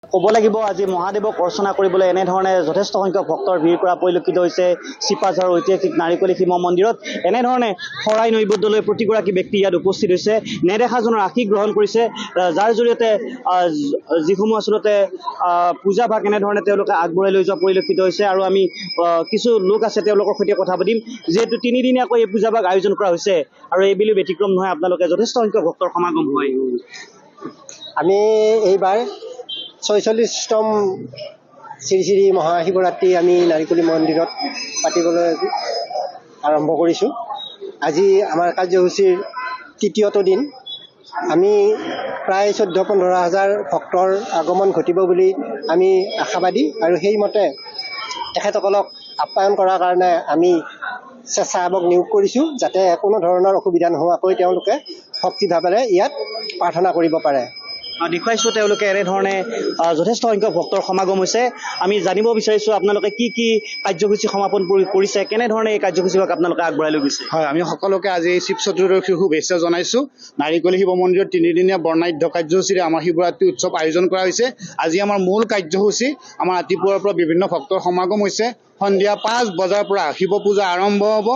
ক'ব লাগিব আজি মহাদেৱক অৰ্চনা কৰিবলৈ এনেধৰণে যথেষ্ট সংখ্যক ভক্তৰ ভিৰ কৰা পৰিলক্ষিত হৈছে চিপাঝাৰৰ ঐতিহাসিক নাৰিকলী শিৱ মন্দিৰত। এনেধৰণে শৰাই নৈবেদ্যলৈ প্ৰতিগৰাকী ব্যক্তি ইয়াত উপস্থিত হৈছে, নেদেখাজনৰ আশীষ গ্ৰহণ কৰিছে, যাৰ জৰিয়তে যিসমূহ আচলতে পূজাভাগ এনেধৰণে তেওঁলোকে আগবঢ়াই লৈ যোৱা পৰিলক্ষিত হৈছে। আৰু আমি কিছু লোক আছে তেওঁলোকৰ সৈতে কথা পাতিম, যিহেতু তিনিদিনীয়াকৈ এই পূজাভাগ আয়োজন কৰা হৈছে আৰু এইবুলি ব্যতিক্ৰম নহয়, আপোনালোকে যথেষ্ট সংখ্যক ভক্তৰ সমাগম হয়। আমি এইবাৰ ৪৬তম শ্ৰী শ্ৰী মহাশিৱৰাত্ৰি আমি নাৰিকলী মন্দিৰত পাতিবলৈ আৰম্ভ কৰিছোঁ। আজি আমাৰ কাৰ্যসূচীৰ তৃতীয়টো দিন। আমি প্ৰায় ১৪-১৫ হাজাৰ ভক্তৰ আগমন ঘটিব বুলি আমি আশাবাদী আৰু সেইমতে তেখেতসকলক আপ্যায়ন কৰাৰ কাৰণে আমি স্বেচ্ছাসেৱক নিয়োগ কৰিছোঁ, যাতে কোনো ধৰণৰ অসুবিধা নোহোৱাকৈ তেওঁলোকে ভক্তিভাৱেৰে ইয়াত প্ৰাৰ্থনা কৰিব পাৰে। দেখুৱাইছোঁ তেওঁলোকে এনেধৰণে যথেষ্ট সংখ্যক ভক্তৰ সমাগম হৈছে। আমি জানিব বিচাৰিছোঁ আপোনালোকে কি কি কাৰ্যসূচী সমাপন কৰিছে, কেনেধৰণে এই কাৰ্যসূচীভাগ আপোনালোকে আগবঢ়াই লৈ গৈছে? হয়, আমি সকলোকে আজি এই শিৱ চতুৰ্দশীৰ শুভেচ্ছা জনাইছোঁ। নাৰিকলী শিৱ মন্দিৰত তিনিদিনীয়া বৰ্ণাঢ্য কাৰ্যসূচীৰে আমাৰ শিৱৰাত্ৰি উৎসৱ আয়োজন কৰা হৈছে। আজি আমাৰ মূল কাৰ্যসূচী আমাৰ ৰাতিপুৱাৰ পৰা বিভিন্ন ভক্তৰ সমাগম হৈছে। সন্ধিয়া ৫ বজাৰ পৰা শিৱ পূজা আৰম্ভ হ'ব।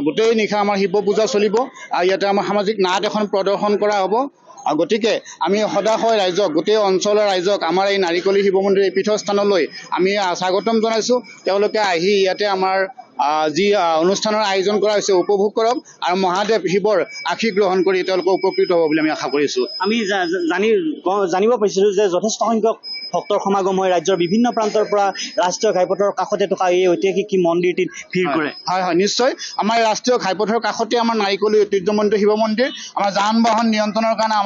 গোটেই নিশা আমাৰ শিৱ পূজা চলিব আৰু ইয়াতে আমাৰ সামাজিক নাট এখন প্ৰদৰ্শন কৰা হ'ব। গতিকে আমি সদাশয় ৰাইজক, গোটেই অঞ্চলৰ ৰাইজক আমাৰ এই নাৰিকলী শিৱ মন্দিৰৰ এই পীঠস্থানলৈ আমি স্বাগতম জনাইছোঁ। তেওঁলোকে আহি ইয়াতে আমাৰ যি অনুষ্ঠানৰ আয়োজন কৰা হৈছে উপভোগ কৰক আৰু মহাদেৱ শিৱৰ আশীষ গ্ৰহণ কৰি তেওঁলোকে উপকৃত হ'ব বুলি আমি আশা কৰিছোঁ। আমি জানিব পাৰিছিলোঁ যে যথেষ্ট সংখ্যক ভক্তৰ সমাগম হয় ৰাজ্যৰ বিভিন্ন প্ৰান্তৰ পৰা ৰাষ্ট্ৰীয় ঘাইপথৰ কাষতে থকা এই ঐতিহাসিক মন্দিৰটিত ভিৰ কৰে। হয় হয়, নিশ্চয়। আমাৰ ৰাষ্ট্ৰীয় ঘাইপথৰ কাষতে আমাৰ নাৰিকলী ঐতিহ্যমণ্ডিত শিৱ মন্দিৰ। আমাৰ যান বাহন নিয়ন্ত্ৰণৰ কাৰণে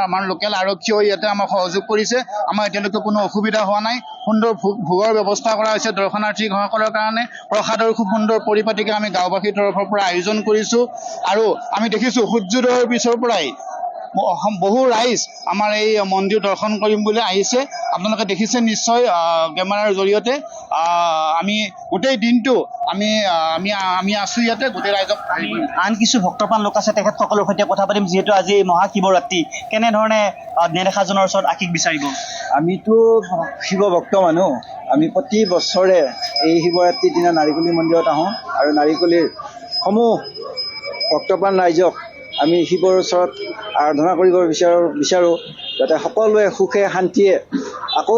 আমাৰ লোকেল আৰক্ষীয়েও ইয়াতে আমাক সহযোগ কৰিছে। আমাৰ এতিয়ালৈকে কোনো অসুবিধা হোৱা নাই। সুন্দৰ ভোগৰ ব্যৱস্থা কৰা হৈছে দৰ্শনাৰ্থীসকলৰ কাৰণে। প্ৰসাদৰ খুব সুন্দৰ পৰিপাটিকৈ আমি গাঁওবাসীৰ তৰফৰ পৰা আয়োজন কৰিছোঁ। আৰু আমি দেখিছোঁ সূৰ্যোদয়ৰ পিছৰ পৰাই বহু ৰাইজ আমাৰ এই মন্দিৰ দৰ্শন কৰিম বুলি আহিছে। আপোনালোকে দেখিছে নিশ্চয় কেমেৰাৰ জৰিয়তে। আমি গোটেই দিনটো আমি আছোঁ ইয়াতে, গোটেই ৰাইজক। আন কিছু ভক্তপ্ৰাণ লোক আছে, তেখেতসকলৰ সৈতে কথা পাতিম। যিহেতু আজি মহাশিৱৰাত্ৰি, কেনেধৰণে নেদেখাজনৰ ওচৰত আশীষ বিচাৰিব? আমিতো শিৱ ভক্ত মানুহ। আমি প্ৰতি বছৰে এই শিৱৰাত্ৰিৰ দিনা নাৰিকলী মন্দিৰত আহোঁ আৰু নাৰিকলীৰ সমূহ ভক্তপ্ৰাণ ৰাইজক আমি শিৱৰ ওচৰত আৰাধনা কৰিব বিচাৰোঁ, যাতে সকলোৱে সুখে শান্তিয়ে আকৌ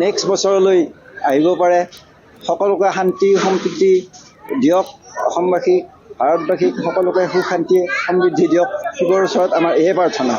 নেক্সট বছৰলৈ আহিব পাৰে। সকলোকে শান্তি সম্প্ৰীতি দিয়ক। অসমবাসীক, ভাৰতবাসীক সকলোকে সুখ শান্তি সমৃদ্ধি দিয়ক। শিৱৰ ওচৰত আমাৰ এয়ে প্ৰাৰ্থনা।